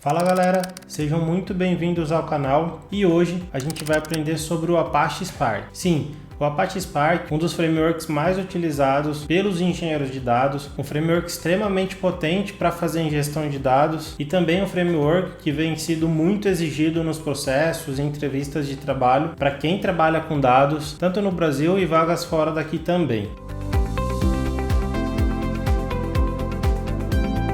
Fala galera, sejam muito bem-vindos ao canal e hoje a gente vai aprender sobre o Apache Spark. Sim, o Apache Spark, um dos frameworks mais utilizados pelos engenheiros de dados, um framework extremamente potente para fazer ingestão de dados e também um framework que vem sido muito exigido nos processos e entrevistas de trabalho para quem trabalha com dados, tanto no Brasil e vagas fora daqui também.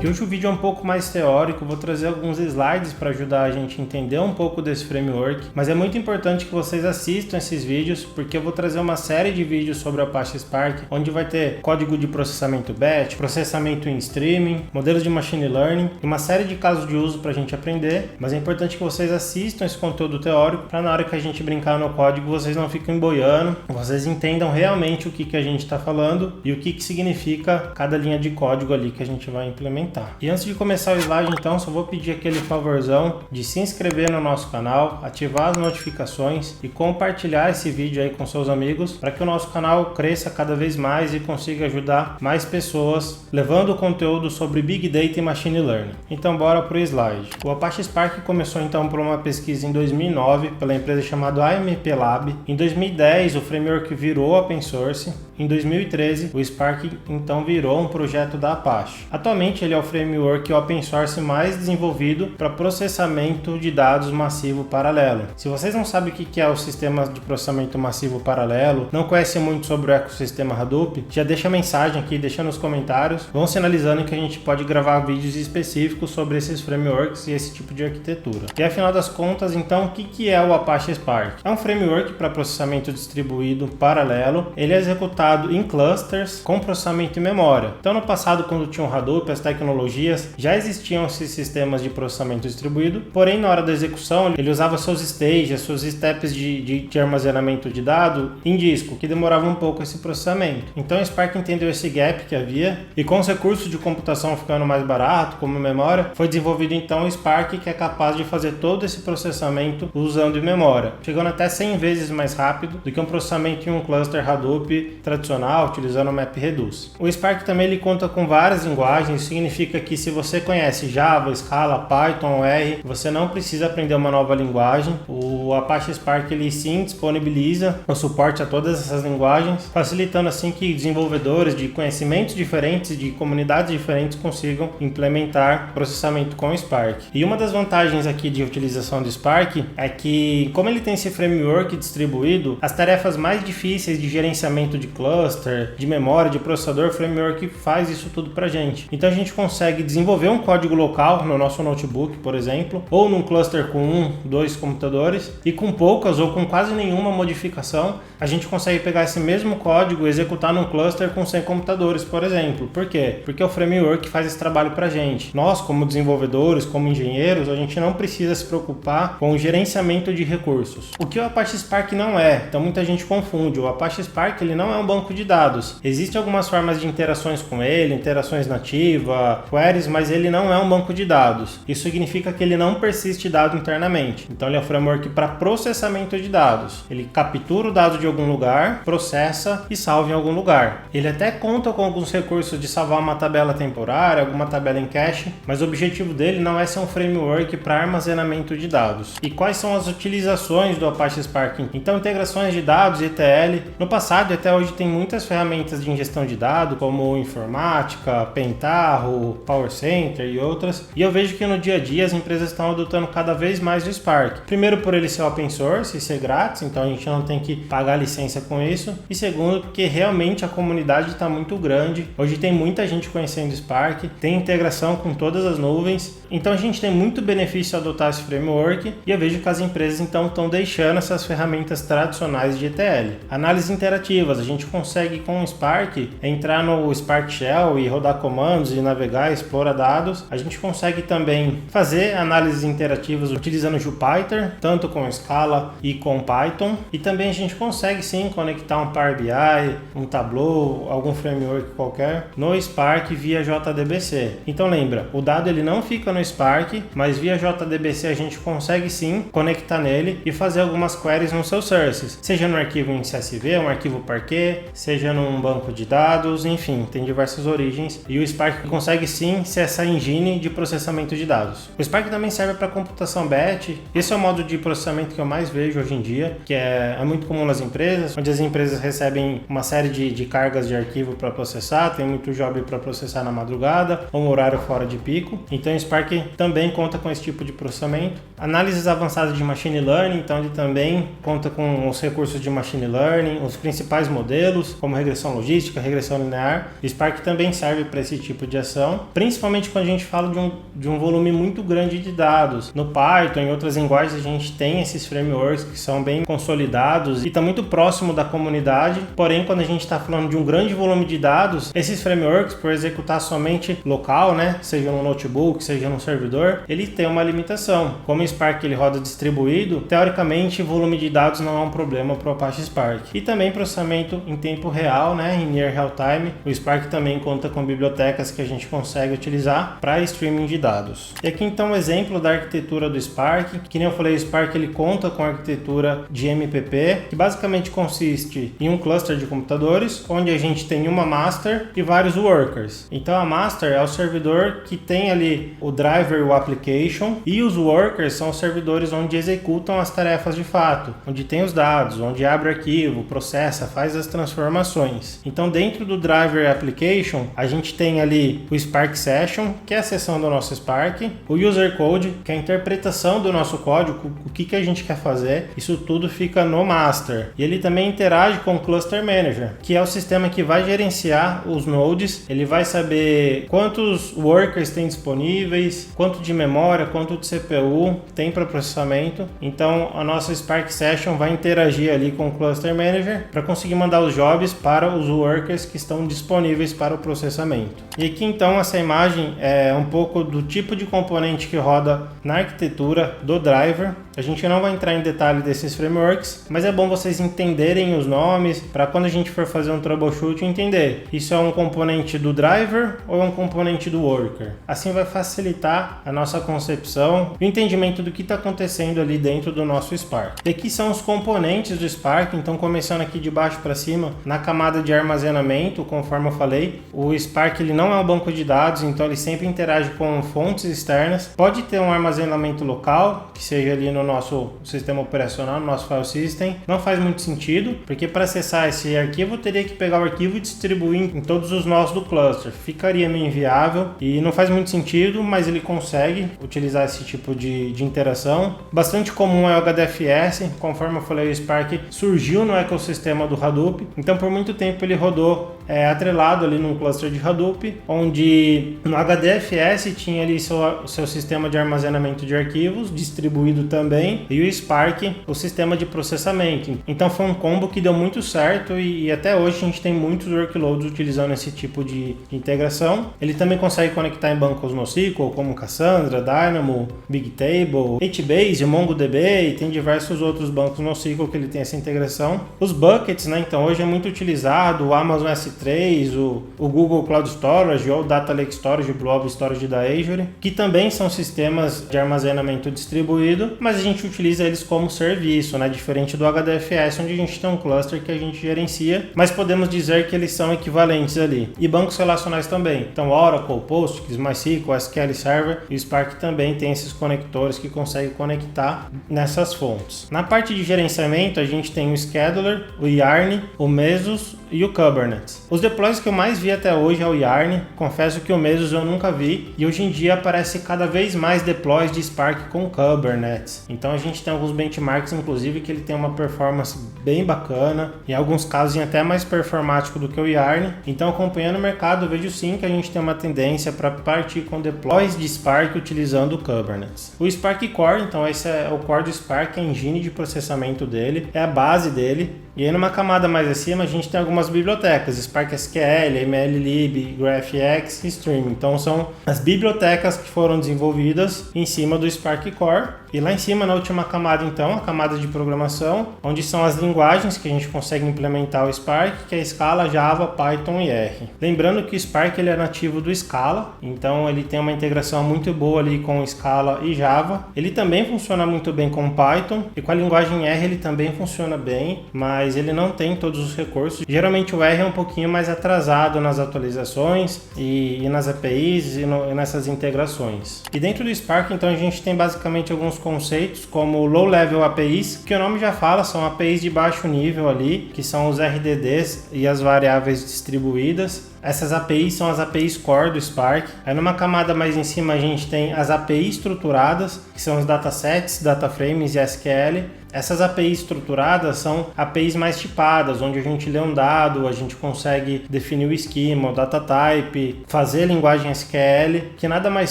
Hoje o vídeo é um pouco mais teórico, vou trazer alguns slides para ajudar a gente a entender um pouco desse framework, mas é muito importante que vocês assistam esses vídeos, porque eu vou trazer uma série de vídeos sobre o Apache Spark, onde vai ter código de processamento batch, processamento em streaming, modelos de machine learning e uma série de casos de uso para a gente aprender, mas é importante que vocês assistam esse conteúdo teórico para na hora que a gente brincar no código vocês não fiquem boiando, vocês entendam realmente o que a gente está falando e o que significa cada linha de código ali que a gente vai implementar. E antes de começar o slide, então, só vou pedir aquele favorzão de se inscrever no nosso canal, ativar as notificações e compartilhar esse vídeo aí com seus amigos para que o nosso canal cresça cada vez mais e consiga ajudar mais pessoas levando o conteúdo sobre Big Data e Machine Learning. Então, bora para o slide. O Apache Spark começou então por uma pesquisa em 2009 pela empresa chamada AMP Lab. Em 2010, o framework virou open source. Em 2013, o Spark então virou um projeto da Apache. Atualmente, ele é o framework open source mais desenvolvido para processamento de dados massivo paralelo. Se vocês não sabem o que é o sistema de processamento massivo paralelo, não conhecem muito sobre o ecossistema Hadoop, já deixa a mensagem aqui, deixa nos comentários, vão sinalizando que a gente pode gravar vídeos específicos sobre esses frameworks e esse tipo de arquitetura. E afinal das contas, então, o que é o Apache Spark? É um framework para processamento distribuído paralelo, ele é executado em clusters com processamento em memória. Então, no passado, quando tinha o Hadoop, as tecnologias, já existiam esses sistemas de processamento distribuído, porém na hora da execução ele usava seus stages, seus steps de armazenamento de dado em disco, que demorava um pouco esse processamento. Então o Spark entendeu esse gap que havia e com os recursos de computação ficando mais barato, como memória, foi desenvolvido então o Spark, que é capaz de fazer todo esse processamento usando memória, chegando até 100 vezes mais rápido do que um processamento em um cluster Hadoop tradicional, utilizando o MapReduce. O Spark também ele conta com várias linguagens, significa que se você conhece Java, Scala, Python, R, você não precisa aprender uma nova linguagem. O Apache Spark ele sim disponibiliza o suporte a todas essas linguagens, facilitando assim que desenvolvedores de conhecimentos diferentes, de comunidades diferentes consigam implementar processamento com o Spark. E uma das vantagens aqui de utilização do Spark é que, como ele tem esse framework distribuído, as tarefas mais difíceis de gerenciamento de cluster, de memória, de processador, o framework faz isso tudo pra gente. Então a gente consegue desenvolver um código local no nosso notebook, por exemplo, ou num cluster com 2 computadores e com poucas ou com quase nenhuma modificação, a gente consegue pegar esse mesmo código e executar num cluster com 100 computadores, por exemplo. Por quê? Porque é o framework que faz esse trabalho pra gente. Nós, como desenvolvedores, como engenheiros, a gente não precisa se preocupar com o gerenciamento de recursos. O que o Apache Spark não é, então muita gente confunde. O Apache Spark ele não é um banco de dados. Existem algumas formas de interações com ele, interações nativas, queries, mas ele não é um banco de dados. Isso significa que ele não persiste dado internamente. Então ele é um framework para processamento de dados. Ele captura o dado de algum lugar, processa e salva em algum lugar. Ele até conta com alguns recursos de salvar uma tabela temporária, alguma tabela em cache, mas o objetivo dele não é ser um framework para armazenamento de dados. E quais são as utilizações do Apache Spark? Então, integrações de dados, ETL. No passado e até hoje tem muitas ferramentas de ingestão de dados, como Informática, Pentaho, Power Center e outras. E eu vejo que no dia a dia as empresas estão adotando cada vez mais o Spark. Primeiro, por ele ser open source e ser grátis, então a gente não tem que pagar licença com isso. E segundo, porque realmente a comunidade está muito grande. Hoje tem muita gente conhecendo o Spark, tem integração com todas as nuvens. Então a gente tem muito benefício a adotar esse framework e eu vejo que as empresas então estão deixando essas ferramentas tradicionais de ETL. Análises interativas, a gente consegue com o Spark entrar no Spark Shell e rodar comandos e navegar, explorar dados. A gente consegue também fazer análises interativas utilizando o Jupyter, tanto com Scala e com Python. E também a gente consegue sim conectar um Power BI, um Tableau, algum framework qualquer no Spark via JDBC. Então lembra, o dado ele não fica no Spark, mas via JDBC a gente consegue sim conectar nele e fazer algumas queries nos seus sources, seja no arquivo em CSV, um arquivo Parquet, seja num banco de dados, enfim, tem diversas origens e o Spark consegue sim ser essa engine de processamento de dados. O Spark também serve para computação batch. Esse é o modo de processamento que eu mais vejo hoje em dia, que é muito comum nas empresas, onde as empresas recebem uma série de cargas de arquivo para processar, tem muito job para processar na madrugada ou um horário fora de pico. Então o Spark também conta com esse tipo de processamento. Análises avançadas de machine learning, então ele também conta com os recursos de machine learning, os principais modelos, como regressão logística, regressão linear. O Spark também serve para esse tipo de ação, principalmente quando a gente fala de um volume muito grande de dados. No Python e outras linguagens a gente tem esses frameworks que são bem consolidados e está muito próximo da comunidade, porém quando a gente está falando de um grande volume de dados, esses frameworks, por executar somente local, né, seja no notebook, seja no servidor, ele tem uma limitação. Como o Spark ele roda distribuído, teoricamente o volume de dados não é um problema para o Apache Spark. E também processamento em tempo real, né, em near real time. O Spark também conta com bibliotecas que a gente consegue utilizar para streaming de dados. E aqui então um exemplo da arquitetura do Spark. Que nem eu falei, o Spark ele conta com a arquitetura de MPP, que basicamente consiste em um cluster de computadores, onde a gente tem uma master e vários workers. Então a master é o servidor que tem ali o driver e o application, e os workers são os servidores onde executam as tarefas de fato, onde tem os dados, onde abre o arquivo, processa, faz as transformações. Então dentro do driver e application, a gente tem ali o Spark Session, que é a seção do nosso Spark, o User Code, que é a interpretação do nosso código, o que a gente quer fazer, isso tudo fica no master. E ele também interage com o Cluster Manager, que é o sistema que vai gerenciar os nodes, ele vai saber quantos workers tem disponíveis, quanto de memória, quanto de CPU tem para processamento. Então a nossa Spark Session vai interagir ali com o Cluster Manager para conseguir mandar os jobs para os workers que estão disponíveis para o processamento. E aqui então essa imagem é um pouco do tipo de componente que roda na arquitetura do driver. A gente não vai entrar em detalhe desses frameworks, mas é bom vocês entenderem os nomes para quando a gente for fazer um troubleshoot entender isso é um componente do driver ou é um componente do worker. Assim vai facilitar a nossa concepção e o entendimento do que está acontecendo ali dentro do nosso Spark. E aqui são os componentes do Spark, então começando aqui de baixo para cima, na camada de armazenamento, conforme eu falei, o Spark ele não é um banco de dados, então ele sempre interage com fontes externas. Pode ter um armazenamento local, que seja ali no nosso sistema operacional, no nosso file system. Não faz muito sentido, porque para acessar esse arquivo eu teria que pegar o arquivo e distribuir em todos os nós do cluster. Ficaria meio inviável e não faz muito sentido, mas ele consegue utilizar esse tipo de interação. Bastante comum é o HDFS, conforme eu falei, o Spark surgiu no ecossistema do Hadoop, então por muito tempo ele rodou atrelado ali num cluster de Hadoop, onde no HDFS tinha ali seu sistema de armazenamento de arquivos, distribuído também, e o Spark, o sistema de processamento. Então foi um combo que deu muito certo e até hoje a gente tem muitos workloads utilizando esse tipo de integração. Ele também consegue conectar em bancos NoSQL, como Cassandra, Dynamo, Bigtable, HBase, MongoDB, e tem diversos outros bancos NoSQL que ele tem essa integração. Os buckets, né? Então hoje é muito utilizado o Amazon S3, o Google Cloud Storage ou o Data Lake Storage, o Blob Storage da Azure, que também são sistemas de armazenamento distribuído, mas a gente utiliza eles como serviço, né? Diferente do HDFS, onde a gente tem um cluster que a gente gerencia, mas podemos dizer que eles são equivalentes ali. E bancos relacionais também. Então Oracle, Postgres, MySQL, SQL Server, e o Spark também tem esses conectores que conseguem conectar nessas fontes. Na parte de gerenciamento, a gente tem o Scheduler, o Yarn, o Mesos e o Kubernetes. Os deploys que eu mais vi até hoje é o Yarn. Confesso que o Mesos eu nunca vi, e hoje em dia aparece cada vez mais deploys de Spark com Kubernetes. Então a gente tem alguns benchmarks, inclusive, que ele tem uma performance bem bacana, em alguns casos até mais performático do que o Yarn. Então, acompanhando o mercado, eu vejo sim que a gente tem uma tendência para partir com deploys de Spark utilizando o Kubernetes. O Spark Core, então esse é o core do Spark, a engine de processamento dele, é a base dele. E aí numa camada mais acima a gente tem algumas as bibliotecas Spark SQL, MLlib, GraphX e Stream. Então são as bibliotecas que foram desenvolvidas em cima do Spark Core. E lá em cima, na última camada, então, a camada de programação, onde são as linguagens que a gente consegue implementar o Spark, que é Scala, Java, Python e R. Lembrando que o Spark ele é nativo do Scala, então ele tem uma integração muito boa ali com Scala e Java. Ele também funciona muito bem com Python, e com a linguagem R ele também funciona bem, mas ele não tem todos os recursos. Geralmente o R é um pouquinho mais atrasado nas atualizações e nas APIs e nessas integrações. E dentro do Spark, então, a gente tem basicamente alguns conceitos como Low Level APIs, que o nome já fala, são APIs de baixo nível ali, que são os RDDs e as variáveis distribuídas. Essas APIs são as APIs core do Spark. Aí numa camada mais em cima a gente tem as APIs estruturadas, que são os datasets, dataframes e SQL. Essas APIs estruturadas são APIs mais tipadas, onde a gente lê um dado, a gente consegue definir o esquema, o data type, fazer linguagem SQL, que nada mais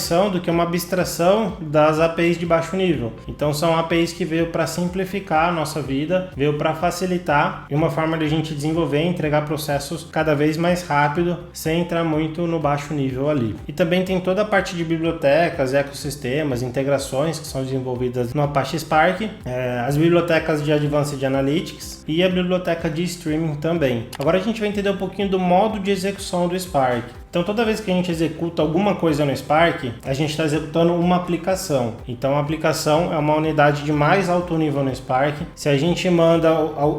são do que uma abstração das APIs de baixo nível. Então são APIs que veio para simplificar a nossa vida, veio para facilitar e uma forma de a gente desenvolver e entregar processos cada vez mais rápido, sem entrar muito no baixo nível ali. E também tem toda a parte de bibliotecas, ecossistemas, integrações que são desenvolvidas no Apache Spark, as bibliotecas de Advanced Analytics e a biblioteca de Streaming também. Agora a gente vai entender um pouquinho do modo de execução do Spark. Então toda vez que a gente executa alguma coisa no Spark, a gente está executando uma aplicação. Então a aplicação é uma unidade de mais alto nível no Spark. Se a gente manda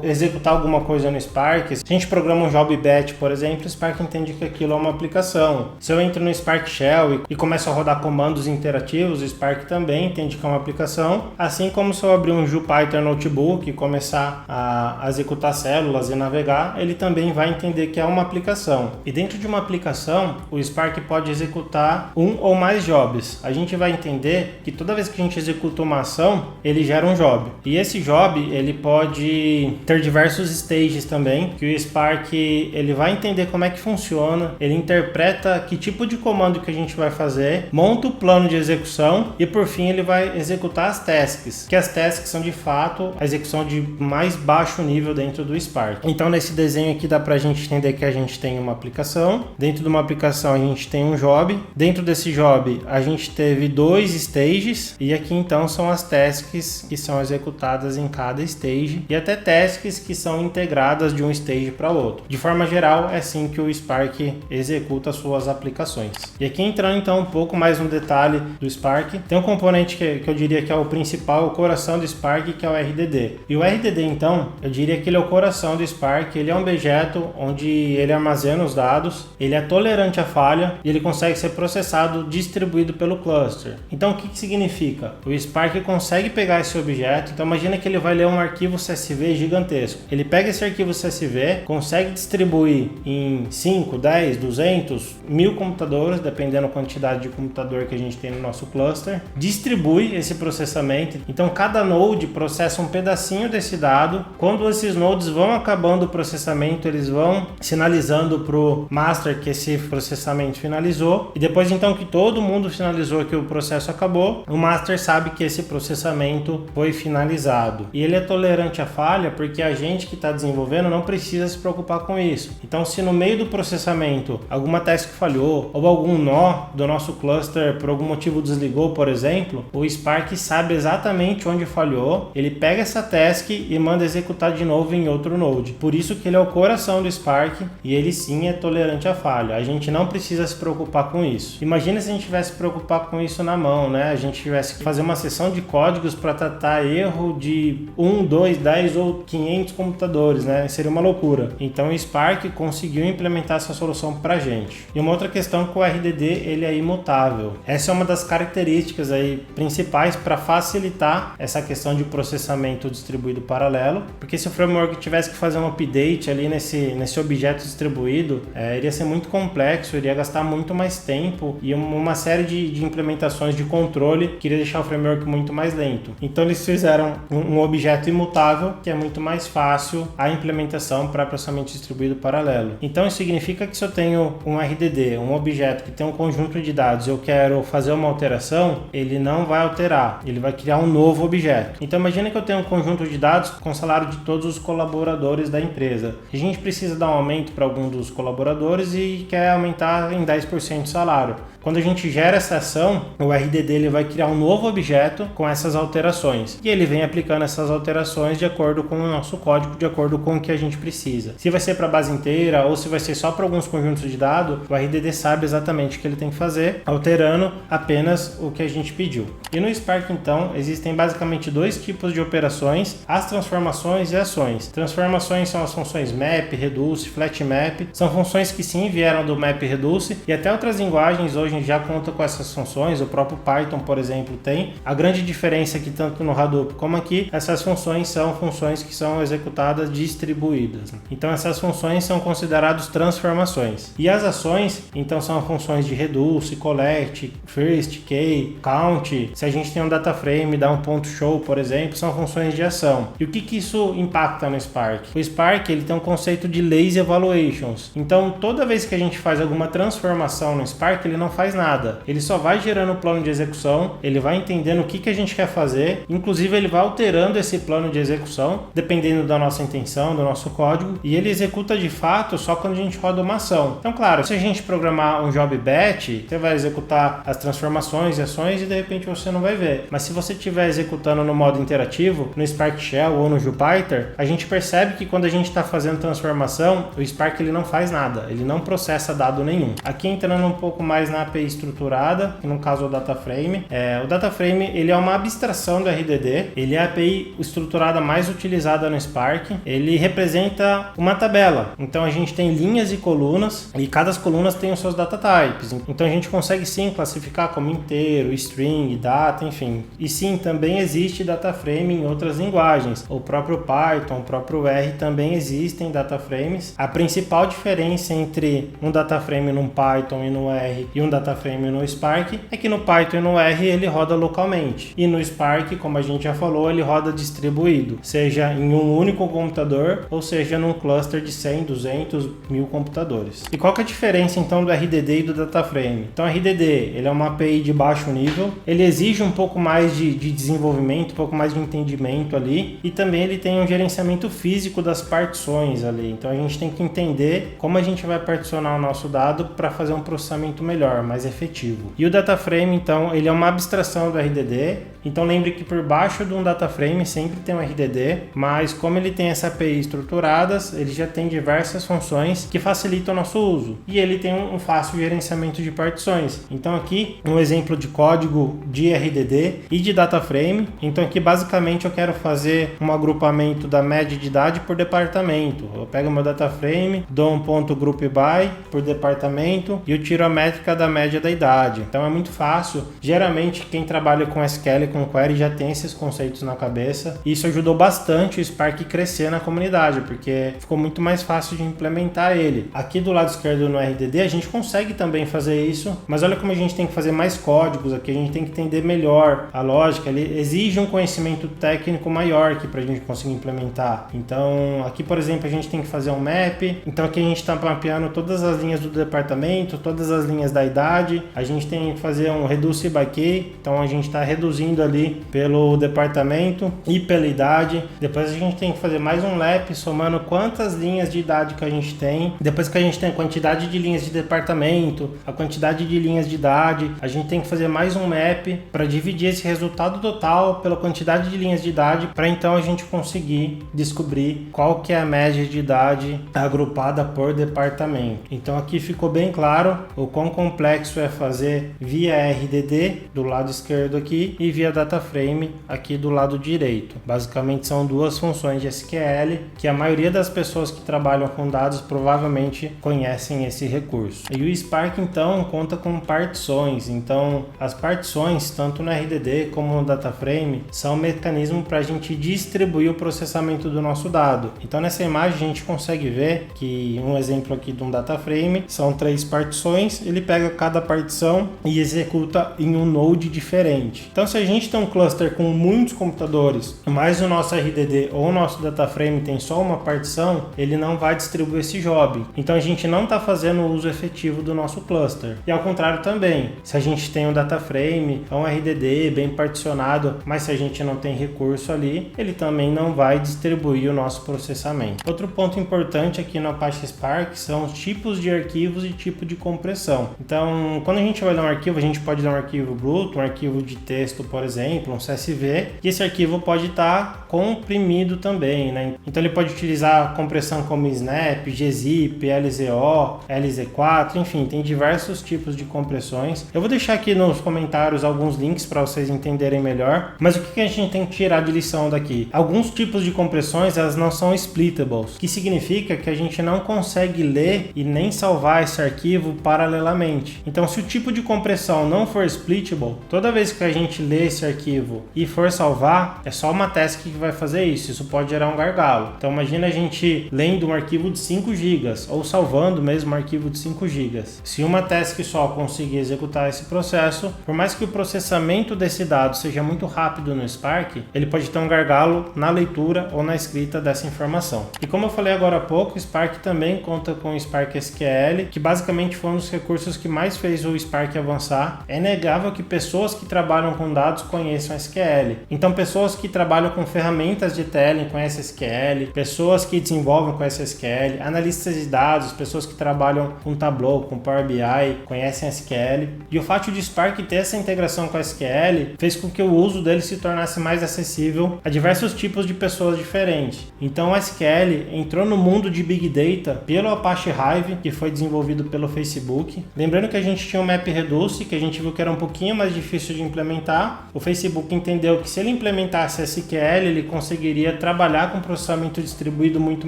executar alguma coisa no Spark, se a gente programa um job batch, por exemplo, o Spark entende que aquilo é uma aplicação. Se eu entro no Spark Shell e começo a rodar comandos interativos, o Spark também entende que é uma aplicação. Assim como se eu abrir um Jupyter Notebook e começar a executar células e navegar, ele também vai entender que é uma aplicação. E dentro de uma aplicação, o Spark pode executar um ou mais jobs. A gente vai entender que toda vez que a gente executa uma ação, ele gera um job. E esse job, ele pode ter diversos stages também, que o Spark ele vai entender como é que funciona, ele interpreta que tipo de comando que a gente vai fazer, monta o plano de execução e por fim ele vai executar as tasks, que as tasks são de fato a execução de mais baixo nível dentro do Spark. Então nesse desenho aqui dá pra gente entender que a gente tem uma aplicação, dentro de uma aplicação a gente tem um job, dentro desse job a gente teve 2 stages e aqui então são as tasks que são executadas em cada stage e até tasks que são integradas de um stage para outro. De forma geral é assim que o Spark executa suas aplicações. E aqui entrando então um pouco mais no detalhe do Spark, tem um componente que eu diria que é o principal, o coração do Spark, que é o RDD. E o RDD então, eu diria que ele é o coração do Spark, ele é um objeto onde ele armazena os dados, ele é tolerante a falha e ele consegue ser processado, distribuído pelo cluster. Então o que significa? O Spark consegue pegar esse objeto, então imagina que ele vai ler um arquivo CSV gigantesco. Ele pega esse arquivo CSV, consegue distribuir em 5, 10, 200, 1000 computadores, dependendo da quantidade de computador que a gente tem no nosso cluster, distribui esse processamento. Então cada node processa um pedacinho desse dado. Quando esses nodes vão acabando o processamento, eles vão sinalizando para o master que esse processamento finalizou, e depois então que todo mundo finalizou, que o processo acabou, o master sabe que esse processamento foi finalizado. E ele é tolerante à falha porque a gente que está desenvolvendo não precisa se preocupar com isso. Então se no meio do processamento alguma task falhou ou algum nó do nosso cluster por algum motivo desligou, por exemplo, o Spark sabe exatamente onde falhou, ele pega essa task e manda executar de novo em outro node. Por isso que ele é o coração do Spark e ele sim é tolerante à falha. A gente não precisa se preocupar com isso. Imagina se a gente tivesse que preocupar com isso na mão, né? A gente tivesse que fazer uma sessão de códigos para tratar erro de 1, 2, 10 ou 500 computadores, né? Seria uma loucura. Então o Spark conseguiu implementar essa solução para a gente. E uma outra questão é que o RDD ele é imutável. Essa é uma das características aí principais para facilitar essa questão de processamento distribuído paralelo, porque se o framework tivesse que fazer um update ali nesse objeto distribuído, iria ser muito complexo complexo, iria gastar muito mais tempo e uma série de implementações de controle que iria deixar o framework muito mais lento. Então eles fizeram um objeto imutável que é muito mais fácil a implementação para processamento distribuído paralelo. Então isso significa que se eu tenho um RDD, um objeto que tem um conjunto de dados e eu quero fazer uma alteração, ele não vai alterar, ele vai criar um novo objeto. Então imagina que eu tenho um conjunto de dados com o salário de todos os colaboradores da empresa. A gente precisa dar um aumento para algum dos colaboradores e quer aumentar em 10% o salário. Quando a gente gera essa ação, o RDD ele vai criar um novo objeto com essas alterações. E ele vem aplicando essas alterações de acordo com o nosso código, de acordo com o que a gente precisa. Se vai ser para a base inteira ou se vai ser só para alguns conjuntos de dados, o RDD sabe exatamente o que ele tem que fazer, alterando apenas o que a gente pediu. E no Spark, então, existem basicamente dois tipos de operações, as transformações e ações. Transformações são as funções map, reduce, flat map. São funções que sim vieram do map e reduce e até outras linguagens hoje já conta com essas funções, o próprio Python, por exemplo, tem. A grande diferença é que tanto no Hadoop como aqui, essas funções são funções que são executadas distribuídas. Então essas funções são consideradas transformações. E as ações, então, são funções de reduce, collect, first, key, count. Se a gente tem um data frame, dá um ponto show, por exemplo, são funções de ação. E o que isso impacta no Spark? O Spark ele tem um conceito de lazy evaluations. Então toda vez que a gente faz alguma transformação no Spark, ele não faz nada. Ele só vai gerando o plano de execução, ele vai entendendo o que a gente quer fazer, inclusive ele vai alterando esse plano de execução, dependendo da nossa intenção, do nosso código, e ele executa de fato só quando a gente roda uma ação. Então, claro, se a gente programar um job batch, você vai executar as transformações e ações e de repente você não vai ver. Mas se você estiver executando no modo interativo, no Spark Shell ou no Jupyter, a gente percebe que quando a gente está fazendo transformação, o Spark ele não faz nada, ele não processa dado nenhum. Aqui entrando um pouco mais na API estruturada, que no caso é o data frame. O data frame ele é uma abstração do RDD, ele é a API estruturada mais utilizada no Spark. Ele representa uma tabela, então a gente tem linhas e colunas e cada colunas tem os seus data types, então a gente consegue sim classificar como inteiro, string, data, enfim. E sim, também existe data frame em outras linguagens, o próprio Python, o próprio R também existem data frames. A principal diferença entre um data frame no Python e no R e um data frame no Spark é que no Python e no R ele roda localmente e no Spark, como a gente já falou, ele roda distribuído, seja em um único computador ou seja num cluster de 100, 200, 1000 computadores. E qual que é a diferença então do RDD e do data frame? Então o RDD ele é uma API de baixo nível, ele exige um pouco mais de desenvolvimento, um pouco mais de entendimento ali e também ele tem um gerenciamento físico das partições ali, então a gente tem que entender como a gente vai particionar o nosso dado para fazer um processamento melhor, mais efetivo. E o data frame, então, ele é uma abstração do RDD, então lembre que por baixo de um data frame sempre tem um RDD, mas como ele tem essa API estruturadas, ele já tem diversas funções que facilitam o nosso uso. E ele tem um fácil gerenciamento de partições. Então aqui um exemplo de código de RDD e de data frame. Então aqui basicamente eu quero fazer um agrupamento da média de idade por departamento. Eu pego meu data frame, dou um ponto group by por departamento e eu tiro a métrica da média da idade. Então é muito fácil. Geralmente quem trabalha com SQL, com query já tem esses conceitos na cabeça. E isso ajudou bastante o Spark crescer na comunidade, porque ficou muito mais fácil de implementar ele. Aqui do lado esquerdo no RDD a gente consegue também fazer isso, mas olha como a gente tem que fazer mais códigos aqui, a gente tem que entender melhor a lógica, ele exige um conhecimento técnico maior aqui para a gente conseguir implementar. Então aqui, por exemplo, a gente tem que fazer um map, então aqui a gente está mapeando todas as linhas do departamento, todas as linhas da idade, a gente tem que fazer um reduce by key, então a gente está reduzindo ali pelo departamento e pela idade. Depois a gente tem que fazer mais um lap somando quantas linhas de idade que a gente tem. Depois que a gente tem a quantidade de linhas de departamento, a quantidade de linhas de idade, a gente tem que fazer mais um map para dividir esse resultado total pela quantidade de linhas de idade, para então a gente conseguir descobrir qual que é a média de idade agrupada por departamento. Então aqui ficou bem claro o quão complexo é fazer via RDD do lado esquerdo aqui e via data frame aqui do lado direito. Basicamente são duas funções de SQL que a maioria das pessoas que trabalham com dados provavelmente conhecem esse recurso. E o Spark então conta com partições. Então as partições, tanto no RDD como no data frame, são um mecanismo para a gente distribuir o processamento do nosso dado. Então nessa imagem a gente consegue ver que um exemplo aqui de um data frame são 3 partições, ele pega cada partição e executa em um node diferente. Então se a gente tem um cluster com muitos computadores, mas o nosso RDD ou o nosso data frame tem só uma partição, ele não vai distribuir esse job. Então a gente não está fazendo o uso efetivo do nosso cluster. E ao contrário também, se a gente tem um data frame, um RDD bem particionado, mas se a gente não tem recurso ali, ele também não vai distribuir o nosso processamento. Outro ponto importante aqui no Apache Spark são os tipos de arquivos e tipo de compressão. Então, quando a gente vai ler um arquivo, a gente pode ler um arquivo bruto, um arquivo de texto, por exemplo, um CSV, e esse arquivo pode estar comprimido também, né? Então ele pode utilizar compressão como Snap, gzip, LZO, LZ4, enfim, tem diversos tipos de compressões. Eu vou deixar aqui nos comentários alguns links para vocês entenderem melhor, mas o que a gente tem que tirar de lição daqui? Alguns tipos de compressões, elas não são splitables, que significa que a gente não consegue ler e nem salvar esse arquivo paralelamente. Então, se o tipo de compressão não for splitable, toda vez que a gente lê esse arquivo e for salvar, é só uma task que vai fazer isso. Isso pode gerar um gargalo. Então, imagina a gente lendo um arquivo de 5 GB ou salvando mesmo um arquivo de 5 GB. Se uma task só conseguir executar esse processo, por mais que o processamento desse dado seja muito rápido no Spark, ele pode ter um gargalo na leitura ou na escrita dessa informação. E como eu falei agora há pouco, o Spark também conta com o Spark SQL, que basicamente foi um dos recursos que mais fez o Spark avançar. É inegável que pessoas que trabalham com dados conheçam SQL. Então, pessoas que trabalham com ferramentas de ETL conhecem SQL, pessoas que desenvolvem conhecem SQL, analistas de dados, pessoas que trabalham com Tableau, com Power BI, conhecem SQL. E o fato de Spark ter essa integração com SQL fez com que o uso dele se tornasse mais acessível a diversos tipos de pessoas diferentes. Então, o SQL entrou no mundo de Big Data pelo Apache Hive, que foi desenvolvido pelo Facebook. Lembrando que a gente tinha o MapReduce, que a gente viu que era um pouquinho mais difícil de implementar. O Facebook entendeu que se ele implementasse SQL, ele conseguiria trabalhar com processamento distribuído muito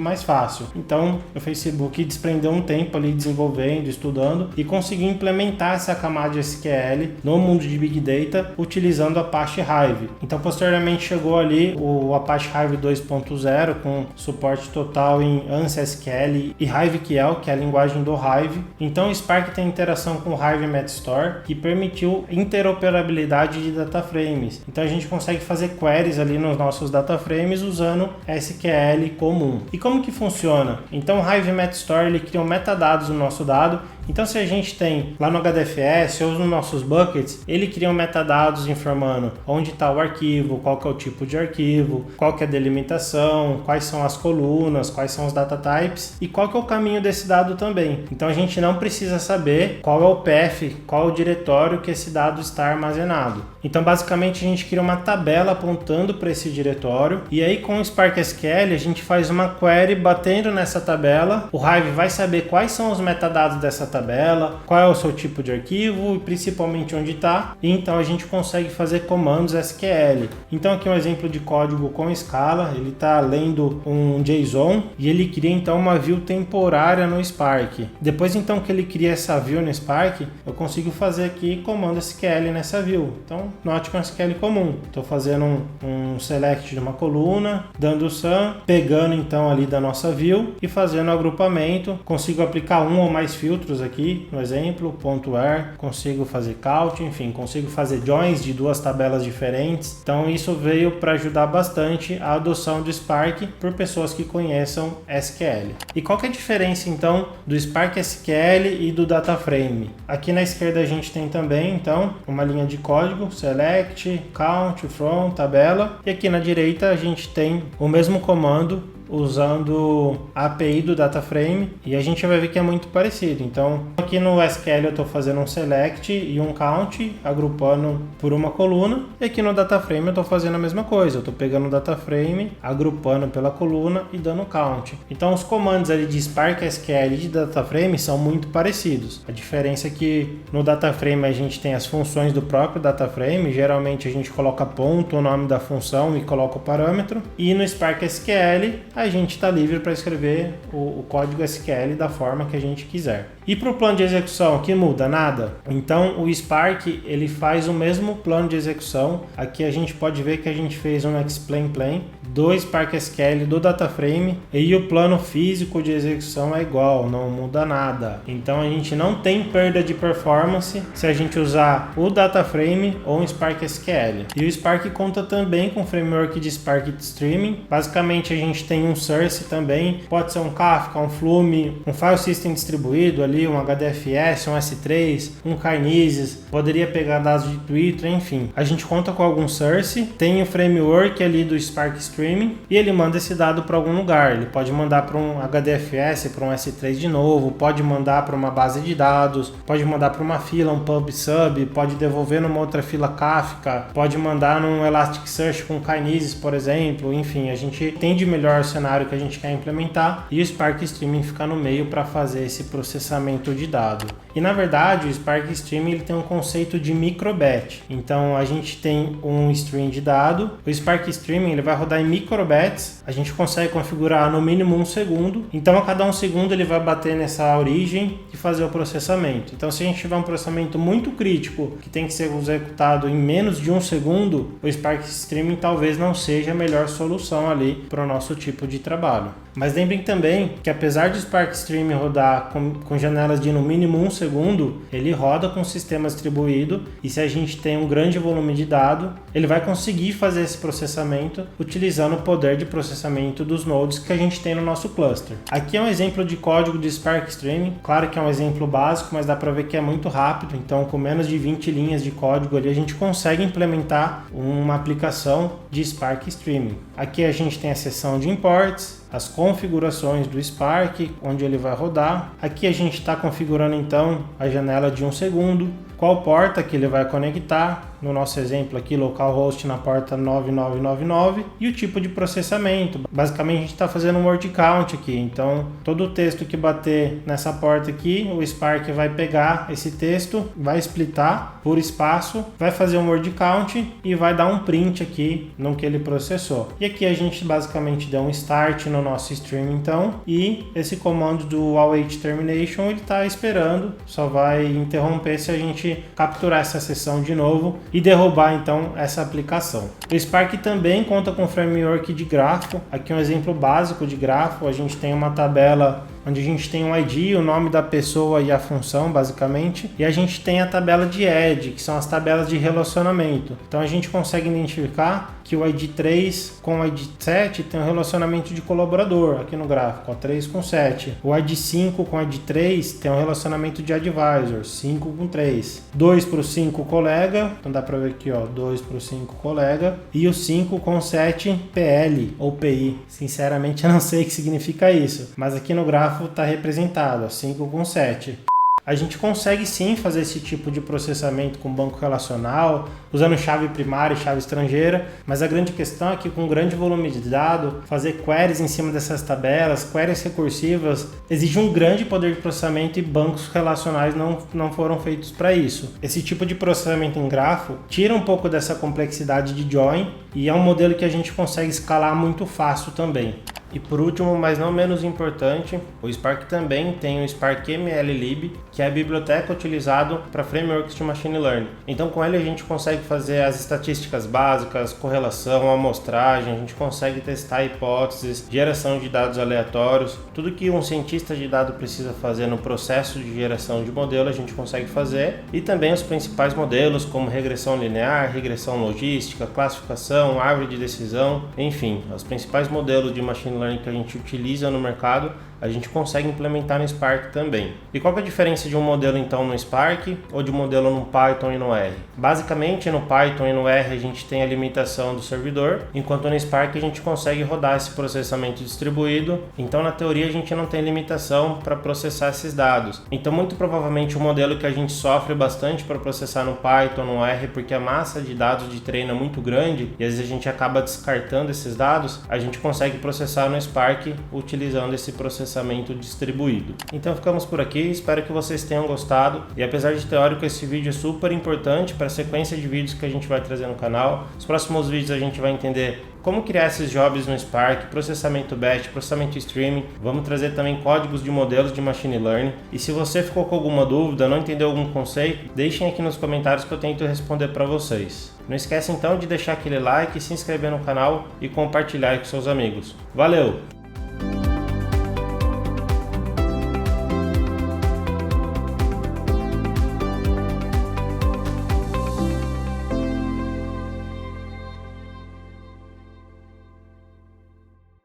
mais fácil. Então, o Facebook desprendeu um tempo ali desenvolvendo, estudando e conseguiu implementar essa camada de SQL no mundo de Big Data utilizando o Apache Hive. Então, posteriormente chegou ali o Apache Hive 2.0 com suporte total em ANSI SQL e HiveQL, que é a linguagem do Hive. Então, o Spark tem interação com o Hive Metastore, que permitiu interoperabilidade de data frames. Então, a gente consegue fazer queries ali nos nossos data frames usando SQL comum. E como que funciona? Então, o Hive Metastore ele cria metadados no nosso dado. Então, se a gente tem lá no HDFS ou nos nossos buckets, ele cria metadados informando onde está o arquivo, qual que é o tipo de arquivo, qual que é a delimitação, quais são as colunas, quais são os data types e qual que é o caminho desse dado também. Então, a gente não precisa saber qual é o path, qual é o diretório que esse dado está armazenado. Então, basicamente, a gente cria uma tabela apontando para esse diretório e aí com o Spark SQL a gente faz uma query batendo nessa tabela. O Hive vai saber quais são os metadados dessa tabela, qual é o seu tipo de arquivo e principalmente onde está. E então a gente consegue fazer comandos SQL. Então aqui um exemplo de código com Scala, ele está lendo um JSON e ele cria então uma view temporária no Spark. Depois então que ele cria essa view no Spark, eu consigo fazer aqui comando SQL nessa view. Então note com SQL comum. Estou fazendo um select de uma coluna, dando sum, pegando então ali da nossa view e fazendo agrupamento. Consigo aplicar um ou mais filtros aqui no exemplo, .where, consigo fazer count, enfim, consigo fazer joins de duas tabelas diferentes. Então isso veio para ajudar bastante a adoção do Spark por pessoas que conheçam SQL. E qual que é a diferença então do Spark SQL e do data frame? Aqui na esquerda a gente tem também então uma linha de código, select, count, from, tabela, e aqui na direita a gente tem o mesmo comando usando a API do DataFrame e a gente vai ver que é muito parecido. Então, aqui no SQL eu estou fazendo um select e um count, agrupando por uma coluna, e aqui no DataFrame eu estou fazendo a mesma coisa. Eu estou pegando o DataFrame, agrupando pela coluna e dando count. Então, os comandos ali de Spark SQL e de DataFrame são muito parecidos. A diferença é que no DataFrame a gente tem as funções do próprio DataFrame, geralmente a gente coloca ponto, o nome da função e coloca o parâmetro, e no Spark SQL a gente está livre para escrever o código SQL da forma que a gente quiser. E para o plano de execução aqui muda nada? Então o Spark ele faz o mesmo plano de execução. Aqui a gente pode ver que a gente fez um explain plan do Spark SQL do DataFrame e o plano físico de execução é igual, não muda nada. Então a gente não tem perda de performance se a gente usar o DataFrame ou o Spark SQL. E o Spark conta também com o framework de Spark Streaming. Basicamente a gente tem um Source também, pode ser um Kafka, um Flume, um File System distribuído ali, um HDFS, um S3, um Kinesis, poderia pegar dados de Twitter, enfim. A gente conta com algum Source, tem o framework ali do Spark Streaming e ele manda esse dado para algum lugar. Ele pode mandar para um HDFS, para um S3 de novo, pode mandar para uma base de dados, pode mandar para uma fila, um pub/sub, pode devolver numa outra fila Kafka, pode mandar num Elasticsearch com Kinesis, por exemplo. Enfim, a gente entende melhor o cenário que a gente quer implementar e o Spark Streaming fica no meio para fazer esse processamento de dado. E na verdade o Spark Streaming ele tem um conceito de microbatch. Então a gente tem um stream de dado, o Spark Streaming ele vai rodar em microbatches, a gente consegue configurar no mínimo 1 segundo, então a cada 1 segundo ele vai bater nessa origem e fazer o processamento. Então se a gente tiver um processamento muito crítico que tem que ser executado em menos de 1 segundo, o Spark Streaming talvez não seja a melhor solução ali para o nosso tipo de trabalho. Mas lembrem também que apesar do Spark Streaming rodar com janelas de no mínimo 1 segundo, ele roda com o sistema distribuído e se a gente tem um grande volume de dado, ele vai conseguir fazer esse processamento utilizando o poder de processamento dos nodes que a gente tem no nosso cluster. Aqui é um exemplo de código de Spark Streaming, claro que é um exemplo básico, mas dá para ver que é muito rápido, então com menos de 20 linhas de código ali a gente consegue implementar uma aplicação de Spark Streaming. Aqui a gente tem a seção de imports, as configurações do Spark, onde ele vai rodar. Aqui a gente está configurando então a janela de 1 segundo, qual porta que ele vai conectar, no nosso exemplo aqui localhost na porta 9999 e o tipo de processamento. Basicamente a gente está fazendo um word count aqui, então todo o texto que bater nessa porta aqui, o Spark vai pegar esse texto, vai splitar por espaço, vai fazer um word count e vai dar um print aqui no que ele processou. E aqui a gente basicamente deu um start no nosso stream então, e esse comando do await termination ele está esperando, só vai interromper se a gente capturar essa sessão de novo e derrubar então essa aplicação. O Spark também conta com framework de grafo. Aqui é um exemplo básico de grafo. A gente tem uma tabela onde a gente tem um ID, o nome da pessoa e a função, basicamente. E a gente tem a tabela de Edge, que são as tabelas de relacionamento. Então a gente consegue identificar que o ID 3 com o ID 7 tem um relacionamento de colaborador aqui no gráfico, ó, 3 com 7. O ID 5 com o ID 3 tem um relacionamento de advisor, 5 com 3. 2 para o 5 colega, então dá para ver aqui, ó, 2 para o 5 colega. E o 5 com 7 PL ou PI. Sinceramente eu não sei o que significa isso, mas aqui no gráfico está representado, ó, 5 com 7. A gente consegue sim fazer esse tipo de processamento com banco relacional, usando chave primária e chave estrangeira, mas a grande questão é que com grande volume de dados, fazer queries em cima dessas tabelas, queries recursivas, exige um grande poder de processamento e bancos relacionais não foram feitos para isso. Esse tipo de processamento em grafo tira um pouco dessa complexidade de join e é um modelo que a gente consegue escalar muito fácil também. E por último, mas não menos importante, o Spark também tem o Spark MLlib, que é a biblioteca utilizada para frameworks de Machine Learning. Então com ele a gente consegue fazer as estatísticas básicas, correlação, amostragem, a gente consegue testar hipóteses, geração de dados aleatórios, tudo que um cientista de dados precisa fazer no processo de geração de modelo a gente consegue fazer. E também os principais modelos como regressão linear, regressão logística, classificação, árvore de decisão, enfim, os principais modelos de Machine Learning que a gente utiliza no mercado, a gente consegue implementar no Spark também. E qual que é a diferença de um modelo então no Spark ou de um modelo no Python e no R? Basicamente no Python e no R a gente tem a limitação do servidor, enquanto no Spark a gente consegue rodar esse processamento distribuído, então na teoria a gente não tem limitação para processar esses dados. Então muito provavelmente o modelo que a gente sofre bastante para processar no Python, no R, porque a massa de dados de treino é muito grande e às vezes a gente acaba descartando esses dados, a gente consegue processar no Spark utilizando esse processamento distribuído. Então ficamos por aqui, espero que vocês tenham gostado e apesar de teórico esse vídeo é super importante para a sequência de vídeos que a gente vai trazer no canal. Nos próximos vídeos a gente vai entender como criar esses jobs no Spark, processamento batch, processamento streaming. Vamos trazer também códigos de modelos de machine learning. E se você ficou com alguma dúvida, não entendeu algum conceito, deixem aqui nos comentários que eu tento responder para vocês. Não esquece então de deixar aquele like, se inscrever no canal e compartilhar com seus amigos. Valeu!